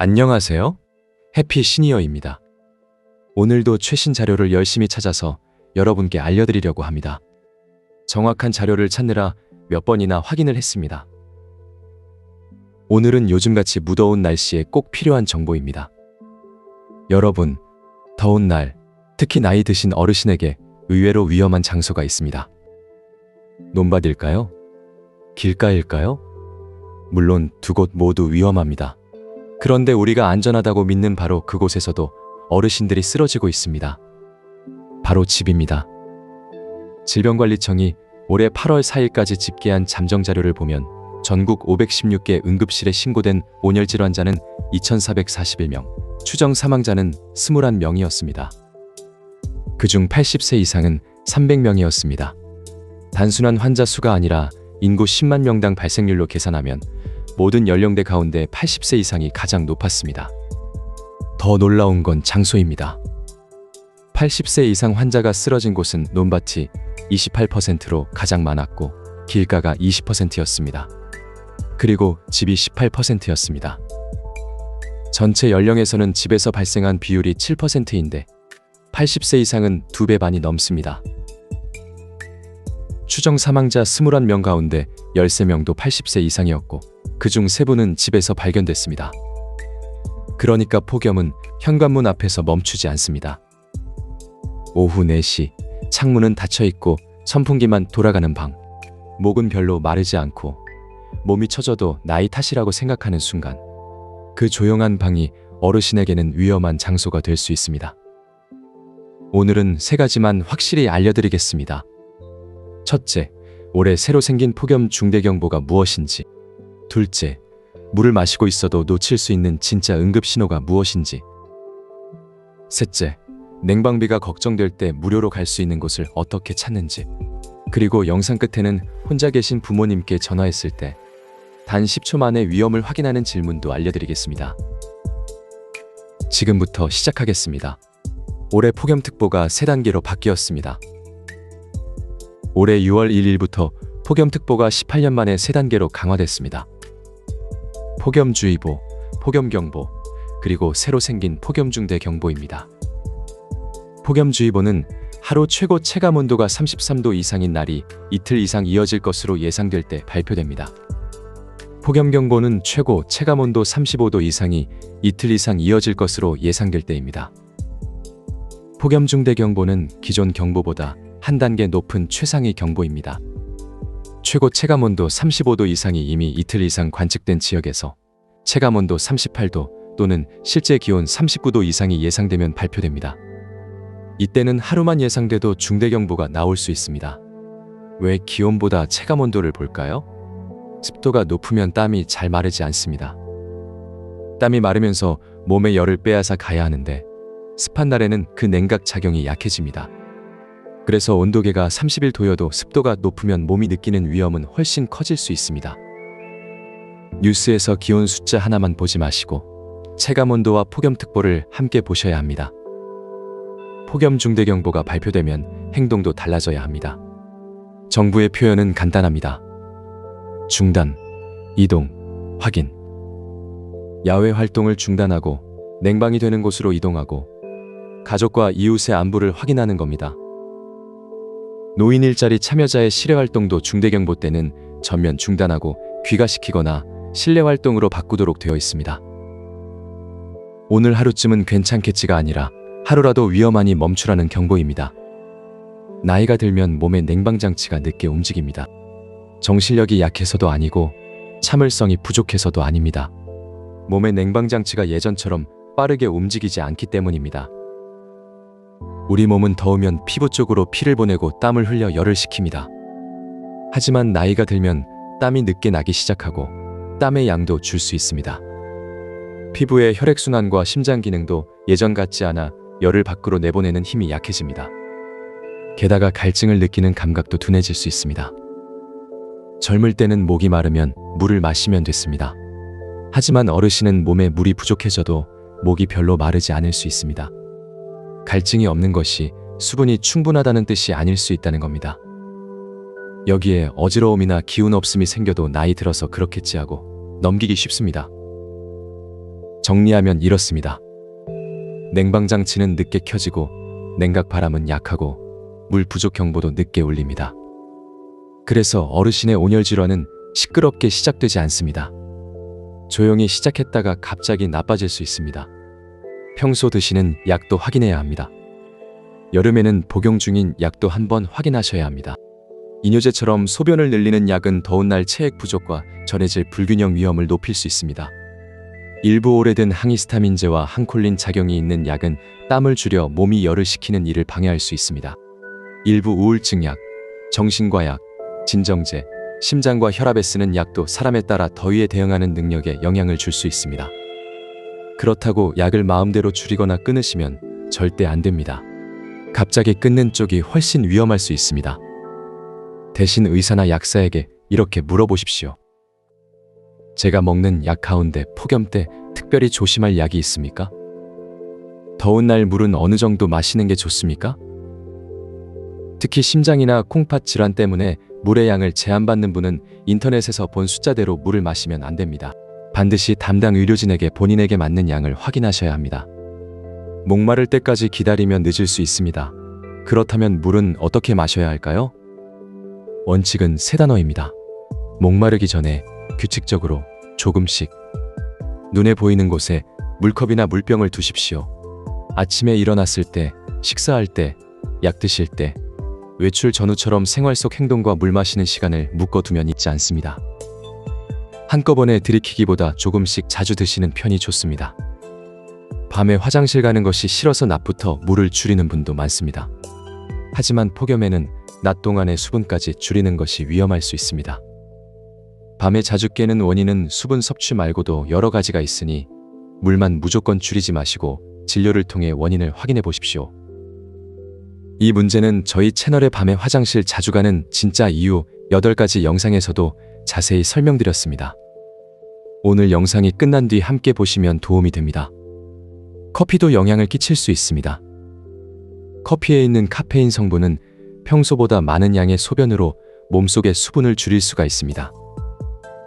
안녕하세요. 해피 시니어입니다. 오늘도 최신 자료를 열심히 찾아서 여러분께 알려드리려고 합니다. 정확한 자료를 찾느라 몇 번이나 확인을 했습니다. 오늘은 요즘같이 무더운 날씨에 꼭 필요한 정보입니다. 여러분, 더운 날, 특히 나이 드신 어르신에게 의외로 위험한 장소가 있습니다. 논밭일까요? 길가일까요? 물론 두 곳 모두 위험합니다. 그런데 우리가 안전하다고 믿는 바로 그곳에서도 어르신들이 쓰러지고 있습니다. 바로 집입니다. 질병관리청이 올해 8월 4일까지 집계한 잠정 자료를 보면 전국 516개 응급실에 신고된 온열 질환자는 2,441명, 추정 사망자는 21명이었습니다. 그중 80세 이상은 300명이었습니다. 단순한 환자 수가 아니라 인구 10만 명당 발생률로 계산하면 모든 연령대 가운데 80세 이상이 가장 높았습니다. 더 놀라운 건 장소입니다. 80세 이상 환자가 쓰러진 곳은 논밭이 28%로 가장 많았고 길가가 20%였습니다. 그리고 집이 18%였습니다. 전체 연령에서는 집에서 발생한 비율이 7%인데 80세 이상은 2배 반이 넘습니다. 추정 사망자 21명 가운데 13명도 80세 이상이었고 그중 3분은 집에서 발견됐습니다. 그러니까 폭염은 현관문 앞에서 멈추지 않습니다. 오후 4시, 창문은 닫혀있고 선풍기만 돌아가는 방. 목은 별로 마르지 않고 몸이 처져도 나이 탓이라고 생각하는 순간 그 조용한 방이 어르신에게는 위험한 장소가 될 수 있습니다. 오늘은 3가지만 확실히 알려드리겠습니다. 첫째, 올해 새로 생긴 폭염 중대경보가 무엇인지. 둘째, 물을 마시고 있어도 놓칠 수 있는 진짜 응급 신호가 무엇인지. 셋째, 냉방비가 걱정될 때 무료로 갈 수 있는 곳을 어떻게 찾는지. 그리고 영상 끝에는 혼자 계신 부모님께 전화했을 때 단 10초 만에 위험을 확인하는 질문도 알려드리겠습니다. 지금부터 시작하겠습니다. 올해 폭염특보가 3단계로 바뀌었습니다. 올해 6월 1일부터 폭염특보가 18년 만에 3단계로 강화됐습니다. 폭염주의보, 폭염경보, 그리고 새로 생긴 폭염중대경보입니다. 폭염주의보는 하루 최고 체감온도가 33도 이상인 날이 이틀 이상 이어질 것으로 예상될 때 발표됩니다. 폭염경보는 최고 체감온도 35도 이상이 이틀 이상 이어질 것으로 예상될 때입니다. 폭염중대경보는 기존 경보보다 한 단계 높은 최상위 경보입니다. 최고 체감온도 35도 이상이 이미 이틀 이상 관측된 지역에서 체감온도 38도 또는 실제 기온 39도 이상이 예상되면 발표됩니다. 이때는 하루만 예상돼도 중대경보가 나올 수 있습니다. 왜 기온보다 체감온도를 볼까요? 습도가 높으면 땀이 잘 마르지 않습니다. 땀이 마르면서 몸에 열을 빼앗아 가야 하는데 습한 날에는 그 냉각 작용이 약해집니다. 그래서 온도계가 31도여도 습도가 높으면 몸이 느끼는 위험은 훨씬 커질 수 있습니다. 뉴스에서 기온 숫자 하나만 보지 마시고 체감온도와 폭염특보를 함께 보셔야 합니다. 폭염중대경보가 발표되면 행동도 달라져야 합니다. 정부의 표현은 간단합니다. 중단, 이동, 확인. 야외 활동을 중단하고 냉방이 되는 곳으로 이동하고 가족과 이웃의 안부를 확인하는 겁니다. 노인 일자리 참여자의 실외 활동도 중대경보 때는 전면 중단하고 귀가시키거나 실내 활동으로 바꾸도록 되어 있습니다. 오늘 하루쯤은 괜찮겠지가 아니라 하루라도 위험하니 멈추라는 경보입니다. 나이가 들면 몸의 냉방장치가 늦게 움직입니다. 정신력이 약해서도 아니고 참을성이 부족해서도 아닙니다. 몸의 냉방장치가 예전처럼 빠르게 움직이지 않기 때문입니다. 우리 몸은 더우면 피부 쪽으로 피를 보내고 땀을 흘려 열을 식힙니다. 하지만 나이가 들면 땀이 늦게 나기 시작하고 땀의 양도 줄 수 있습니다. 피부의 혈액순환과 심장 기능도 예전 같지 않아 열을 밖으로 내보내는 힘이 약해집니다. 게다가 갈증을 느끼는 감각도 둔해질 수 있습니다. 젊을 때는 목이 마르면 물을 마시면 됐습니다. 하지만 어르신은 몸에 물이 부족해져도 목이 별로 마르지 않을 수 있습니다. 갈증이 없는 것이 수분이 충분하다는 뜻이 아닐 수 있다는 겁니다. 여기에 어지러움이나 기운 없음이 생겨도 나이 들어서 그렇겠지 하고 넘기기 쉽습니다. 정리하면 이렇습니다. 냉방장치는 늦게 켜지고 냉각 바람은 약하고 물 부족 경보도 늦게 울립니다. 그래서 어르신의 온열 질환은 시끄럽게 시작되지 않습니다. 조용히 시작했다가 갑자기 나빠질 수 있습니다. 평소 드시는 약도 확인해야 합니다. 여름에는 복용 중인 약도 한번 확인하셔야 합니다. 이뇨제처럼 소변을 늘리는 약은 더운 날 체액 부족과 전해질 불균형 위험을 높일 수 있습니다. 일부 오래된 항히스타민제와 항콜린 작용이 있는 약은 땀을 줄여 몸이 열을 식히는 일을 방해할 수 있습니다. 일부 우울증 약, 정신과 약, 진정제, 심장과 혈압에 쓰는 약도 사람에 따라 더위에 대응하는 능력에 영향을 줄 수 있습니다. 그렇다고 약을 마음대로 줄이거나 끊으시면 절대 안 됩니다. 갑자기 끊는 쪽이 훨씬 위험할 수 있습니다. 대신 의사나 약사에게 이렇게 물어보십시오. 제가 먹는 약 가운데 폭염 때 특별히 조심할 약이 있습니까? 더운 날 물은 어느 정도 마시는 게 좋습니까? 특히 심장이나 콩팥 질환 때문에 물의 양을 제한받는 분은 인터넷에서 본 숫자대로 물을 마시면 안 됩니다. 반드시 담당 의료진에게 본인에게 맞는 양을 확인하셔야 합니다. 목마를 때까지 기다리면 늦을 수 있습니다. 그렇다면 물은 어떻게 마셔야 할까요? 원칙은 세 단어입니다. 목마르기 전에 규칙적으로 조금씩. 눈에 보이는 곳에 물컵이나 물병을 두십시오. 아침에 일어났을 때, 식사할 때, 약 드실 때, 외출 전후처럼 생활 속 행동과 물 마시는 시간을 묶어두면 잊지 않습니다. 한꺼번에 들이키기보다 조금씩 자주 드시는 편이 좋습니다. 밤에 화장실 가는 것이 싫어서 낮부터 물을 줄이는 분도 많습니다. 하지만 폭염에는 낮 동안의 수분까지 줄이는 것이 위험할 수 있습니다. 밤에 자주 깨는 원인은 수분 섭취 말고도 여러 가지가 있으니 물만 무조건 줄이지 마시고 진료를 통해 원인을 확인해 보십시오. 이 문제는 저희 채널의 밤에 화장실 자주 가는 진짜 이유 8가지 영상에서도 자세히 설명드렸습니다. 오늘 영상이 끝난 뒤 함께 보시면 도움이 됩니다. 커피도 영향을 끼칠 수 있습니다. 커피에 있는 카페인 성분은 평소보다 많은 양의 소변으로 몸속의 수분을 줄일 수가 있습니다.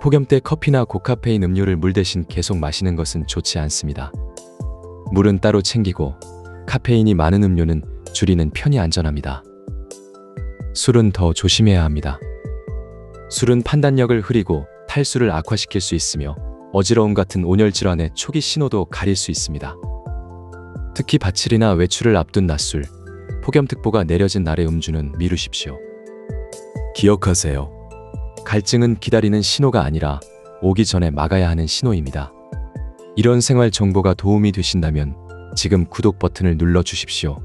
폭염 때 커피나 고카페인 음료를 물 대신 계속 마시는 것은 좋지 않습니다. 물은 따로 챙기고 카페인이 많은 음료는 줄이는 편이 안전합니다. 술은 더 조심해야 합니다. 술은 판단력을 흐리고 탈수를 악화시킬 수 있으며 어지러움 같은 온열 질환의 초기 신호도 가릴 수 있습니다. 특히 바칠이나 외출을 앞둔 낮술, 폭염특보가 내려진 날의 음주는 미루십시오. 기억하세요. 갈증은 기다리는 신호가 아니라 오기 전에 막아야 하는 신호입니다. 이런 생활 정보가 도움이 되신다면 지금 구독 버튼을 눌러주십시오.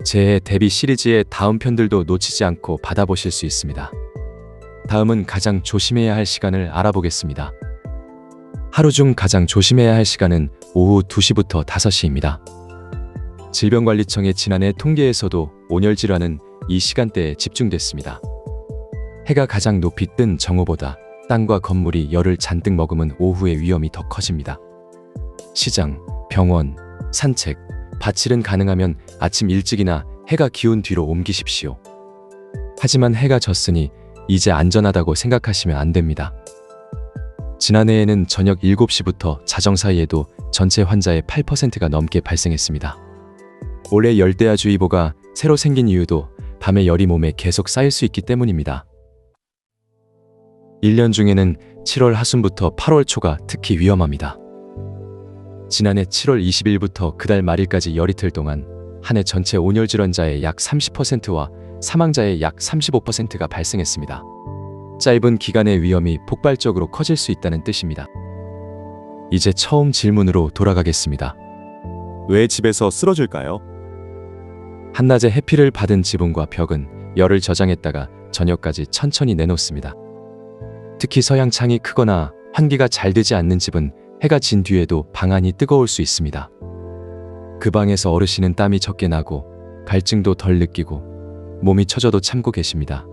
제 데뷔 시리즈의 다음 편들도 놓치지 않고 받아보실 수 있습니다. 다음은 가장 조심해야 할 시간을 알아보겠습니다. 하루 중 가장 조심해야 할 시간은 오후 2시부터 5시입니다. 질병관리청의 지난해 통계에서도 온열 질환은 이 시간대에 집중됐습니다. 해가 가장 높이 뜬 정오보다 땅과 건물이 열을 잔뜩 머금은 오후의 위험이 더 커집니다. 시장, 병원, 산책, 바칠은 가능하면 아침 일찍이나 해가 기운 뒤로 옮기십시오. 하지만 해가 졌으니 이제 안전하다고 생각하시면 안 됩니다. 지난해에는 저녁 7시부터 자정 사이에도 전체 환자의 8%가 넘게 발생했습니다. 올해 열대야주의보가 새로 생긴 이유도 밤에 열이 몸에 계속 쌓일 수 있기 때문입니다. 1년 중에는 7월 하순부터 8월 초가 특히 위험합니다. 지난해 7월 20일부터 그달 말일까지 열이틀 동안 한 해 전체 온열 질환자의 약 30%와 사망자의 약 35%가 발생했습니다. 짧은 기간의 위험이 폭발적으로 커질 수 있다는 뜻입니다. 이제 처음 질문으로 돌아가겠습니다. 왜 집에서 쓰러질까요? 한낮에 해피를 받은 지붕과 벽은 열을 저장했다가 저녁까지 천천히 내놓습니다. 특히 서양 창이 크거나 환기가 잘 되지 않는 집은 해가 진 뒤에도 방 안이 뜨거울 수 있습니다. 그 방에서 어르신은 땀이 적게 나고 갈증도 덜 느끼고 몸이 처져도 참고 계십니다.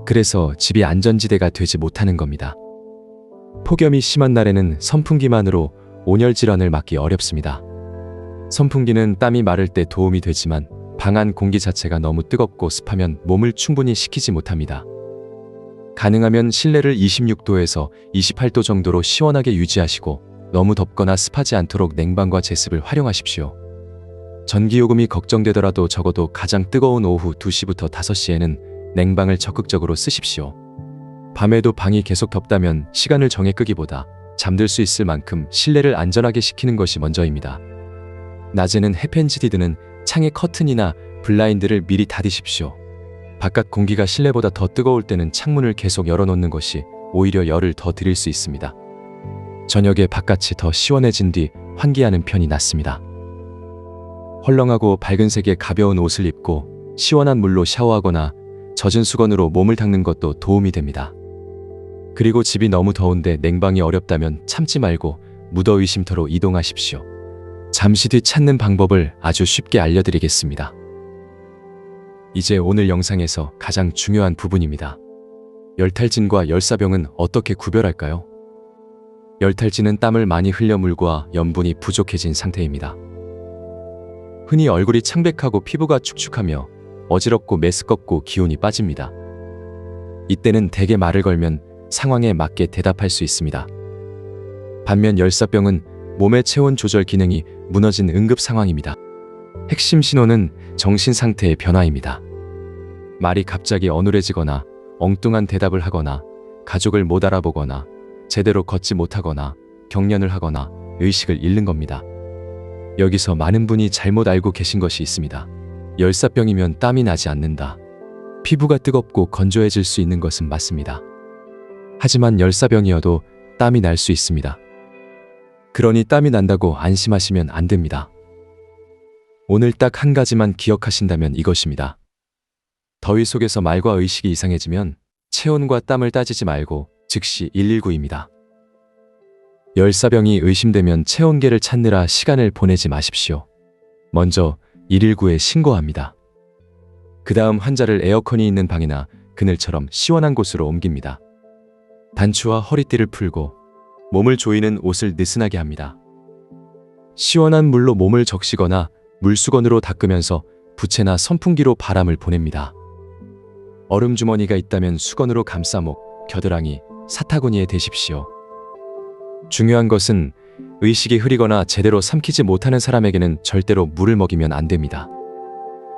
그래서 집이 안전지대가 되지 못하는 겁니다. 폭염이 심한 날에는 선풍기만으로 온열 질환을 막기 어렵습니다. 선풍기는 땀이 마를 때 도움이 되지만 방 안 공기 자체가 너무 뜨겁고 습하면 몸을 충분히 식히지 못합니다. 가능하면 실내를 26도에서 28도 정도로 시원하게 유지하시고 너무 덥거나 습하지 않도록 냉방과 제습을 활용하십시오. 전기요금이 걱정되더라도 적어도 가장 뜨거운 오후 2시부터 5시에는 냉방을 적극적으로 쓰십시오. 밤에도 방이 계속 덥다면 시간을 정해 끄기보다 잠들 수 있을 만큼 실내를 안전하게 식히는 것이 먼저입니다. 낮에는 햇펜지디 드는 창의 커튼이나 블라인드를 미리 닫으십시오. 바깥 공기가 실내보다 더 뜨거울 때는 창문을 계속 열어놓는 것이 오히려 열을 더 드릴 수 있습니다. 저녁에 바깥이 더 시원해진 뒤 환기하는 편이 낫습니다. 헐렁하고 밝은 색의 가벼운 옷을 입고 시원한 물로 샤워하거나 젖은 수건으로 몸을 닦는 것도 도움이 됩니다. 그리고 집이 너무 더운데 냉방이 어렵다면 참지 말고 무더위 쉼터로 이동하십시오. 잠시 뒤 찾는 방법을 아주 쉽게 알려드리겠습니다. 이제 오늘 영상에서 가장 중요한 부분입니다. 열탈진과 열사병은 어떻게 구별할까요? 열탈진은 땀을 많이 흘려 물과 염분이 부족해진 상태입니다. 흔히 얼굴이 창백하고 피부가 축축하며 어지럽고 메스껍고 기운이 빠집니다. 이때는 대개 말을 걸면 상황에 맞게 대답할 수 있습니다. 반면 열사병은 몸의 체온 조절 기능이 무너진 응급 상황입니다. 핵심 신호는 정신 상태의 변화입니다. 말이 갑자기 어눌해지거나 엉뚱한 대답을 하거나 가족을 못 알아보거나 제대로 걷지 못하거나 경련을 하거나 의식을 잃는 겁니다. 여기서 많은 분이 잘못 알고 계신 것이 있습니다. 열사병이면 땀이 나지 않는다. 피부가 뜨겁고 건조해질 수 있는 것은 맞습니다. 하지만 열사병이어도 땀이 날 수 있습니다. 그러니 땀이 난다고 안심하시면 안 됩니다. 오늘 딱 한 가지만 기억하신다면 이것입니다. 더위 속에서 말과 의식이 이상해지면 체온과 땀을 따지지 말고 즉시 119입니다. 열사병이 의심되면 체온계를 찾느라 시간을 보내지 마십시오. 먼저 119에 신고합니다. 그 다음 환자를 에어컨이 있는 방이나 그늘처럼 시원한 곳으로 옮깁니다. 단추와 허리띠를 풀고 몸을 조이는 옷을 느슨하게 합니다. 시원한 물로 몸을 적시거나 물수건으로 닦으면서 부채나 선풍기로 바람을 보냅니다. 얼음 주머니가 있다면 수건으로 감싸 목, 겨드랑이, 사타구니에 대십시오. 중요한 것은 의식이 흐리거나 제대로 삼키지 못하는 사람에게는 절대로 물을 먹이면 안 됩니다.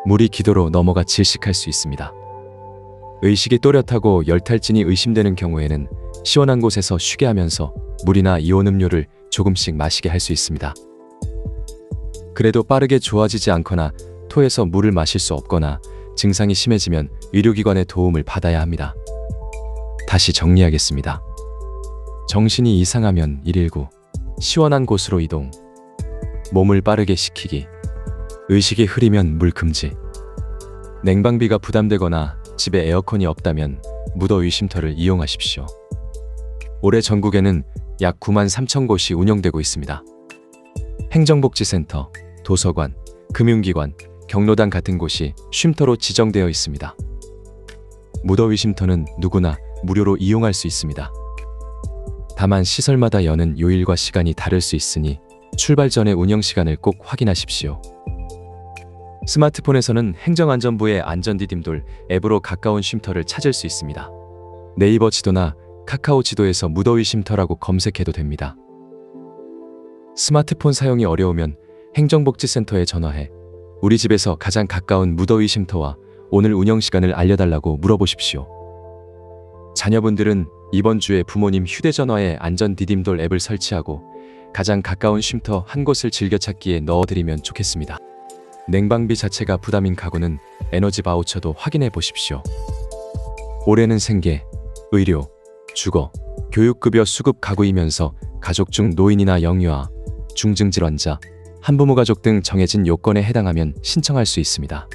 물이 기도로 넘어가 질식할 수 있습니다. 의식이 또렷하고 열탈진이 의심되는 경우에는 시원한 곳에서 쉬게 하면서 물이나 이온 음료를 조금씩 마시게 할 수 있습니다. 그래도 빠르게 좋아지지 않거나 토해서 물을 마실 수 없거나 증상이 심해지면 의료기관의 도움을 받아야 합니다. 다시 정리하겠습니다. 정신이 이상하면 119, 시원한 곳으로 이동, 몸을 빠르게 식히기, 의식이 흐리면 물 금지, 냉방비가 부담되거나 집에 에어컨이 없다면 무더위 쉼터를 이용하십시오. 올해 전국에는 약 9만 3천 곳이 운영되고 있습니다. 행정복지센터, 도서관, 금융기관, 경로당 같은 곳이 쉼터로 지정되어 있습니다. 무더위 쉼터는 누구나 무료로 이용할 수 있습니다. 다만 시설마다 여는 요일과 시간이 다를 수 있으니 출발 전에 운영 시간을 꼭 확인하십시오. 스마트폰에서는 행정안전부의 안전디딤돌 앱으로 가까운 쉼터를 찾을 수 있습니다. 네이버 지도나 카카오 지도에서 무더위 쉼터라고 검색해도 됩니다. 스마트폰 사용이 어려우면 행정복지센터에 전화해 우리 집에서 가장 가까운 무더위 쉼터와 오늘 운영 시간을 알려달라고 물어보십시오. 자녀분들은 이번 주에 부모님 휴대전화에 안전디딤돌 앱을 설치하고 가장 가까운 쉼터 한 곳을 즐겨찾기에 넣어드리면 좋겠습니다. 냉방비 자체가 부담인 가구는 에너지 바우처도 확인해 보십시오. 올해는 생계, 의료, 주거, 교육급여 수급 가구이면서 가족 중 노인이나 영유아, 중증질환자, 한부모 가족 등 정해진 요건에 해당하면 신청할 수 있습니다.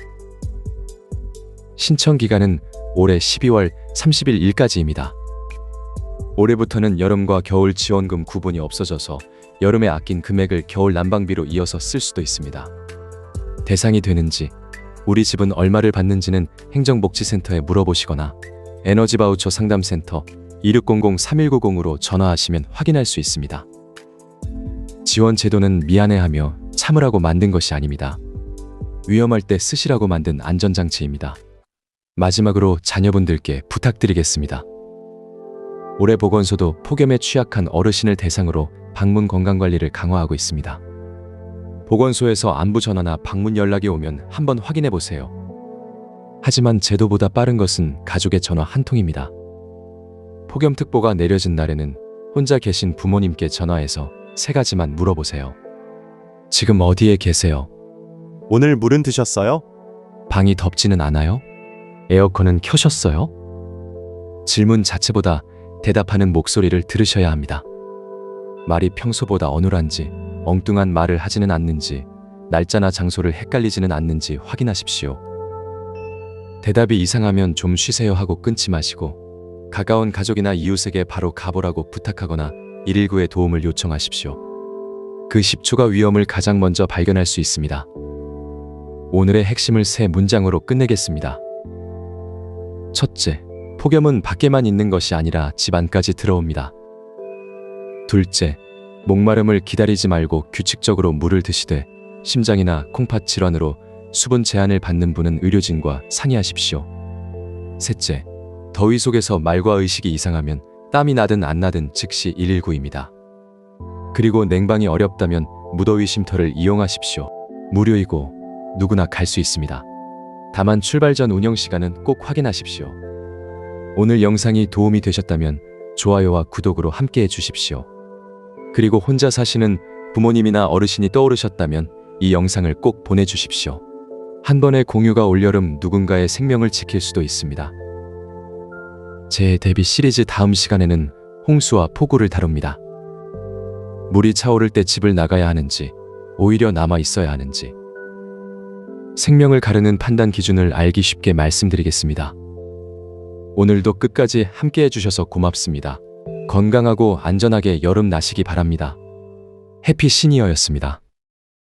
신청 기간은 올해 12월 30일까지입니다. 올해부터는 여름과 겨울 지원금 구분이 없어져서 여름에 아낀 금액을 겨울 난방비로 이어서 쓸 수도 있습니다. 대상이 되는지, 우리 집은 얼마를 받는지는 행정복지센터에 물어보시거나 에너지 바우처 상담센터 2600-3190으로 전화하시면 확인할 수 있습니다. 지원 제도는 미안해하며 참으라고 만든 것이 아닙니다. 위험할 때 쓰시라고 만든 안전장치입니다. 마지막으로 자녀분들께 부탁드리겠습니다. 올해 보건소도 폭염에 취약한 어르신을 대상으로 방문 건강관리를 강화하고 있습니다. 보건소에서 안부 전화나 방문 연락이 오면 한번 확인해 보세요. 하지만 제도보다 빠른 것은 가족의 전화 한 통입니다. 폭염특보가 내려진 날에는 혼자 계신 부모님께 전화해서 세 가지만 물어보세요. 지금 어디에 계세요? 오늘 물은 드셨어요? 방이 덥지는 않아요? 에어컨은 켜셨어요? 질문 자체보다 대답하는 목소리를 들으셔야 합니다. 말이 평소보다 어눌한지, 엉뚱한 말을 하지는 않는지, 날짜나 장소를 헷갈리지는 않는지 확인하십시오. 대답이 이상하면 좀 쉬세요 하고 끊지 마시고 가까운 가족이나 이웃에게 바로 가보라고 부탁하거나 119에 도움을 요청하십시오. 그 10초가 위험을 가장 먼저 발견할 수 있습니다. 오늘의 핵심을 세 문장으로 끝내겠습니다. 첫째, 폭염은 밖에만 있는 것이 아니라 집 안까지 들어옵니다. 둘째, 목마름을 기다리지 말고 규칙적으로 물을 드시되 심장이나 콩팥 질환으로 수분 제한을 받는 분은 의료진과 상의하십시오. 셋째, 더위 속에서 말과 의식이 이상하면 땀이 나든 안 나든 즉시 119입니다. 그리고 냉방이 어렵다면 무더위 쉼터를 이용하십시오. 무료이고 누구나 갈 수 있습니다. 다만 출발 전 운영 시간은 꼭 확인하십시오. 오늘 영상이 도움이 되셨다면 좋아요와 구독으로 함께 해주십시오. 그리고 혼자 사시는 부모님이나 어르신이 떠오르셨다면 이 영상을 꼭 보내주십시오. 한 번의 공유가 올여름 누군가의 생명을 지킬 수도 있습니다. 제 데뷔 시리즈 다음 시간에는 홍수와 폭우를 다룹니다. 물이 차오를 때 집을 나가야 하는지 오히려 남아 있어야 하는지 생명을 가르는 판단 기준을 알기 쉽게 말씀드리겠습니다. 오늘도 끝까지 함께 해주셔서 고맙습니다. 건강하고 안전하게 여름 나시기 바랍니다. 해피 시니어였습니다.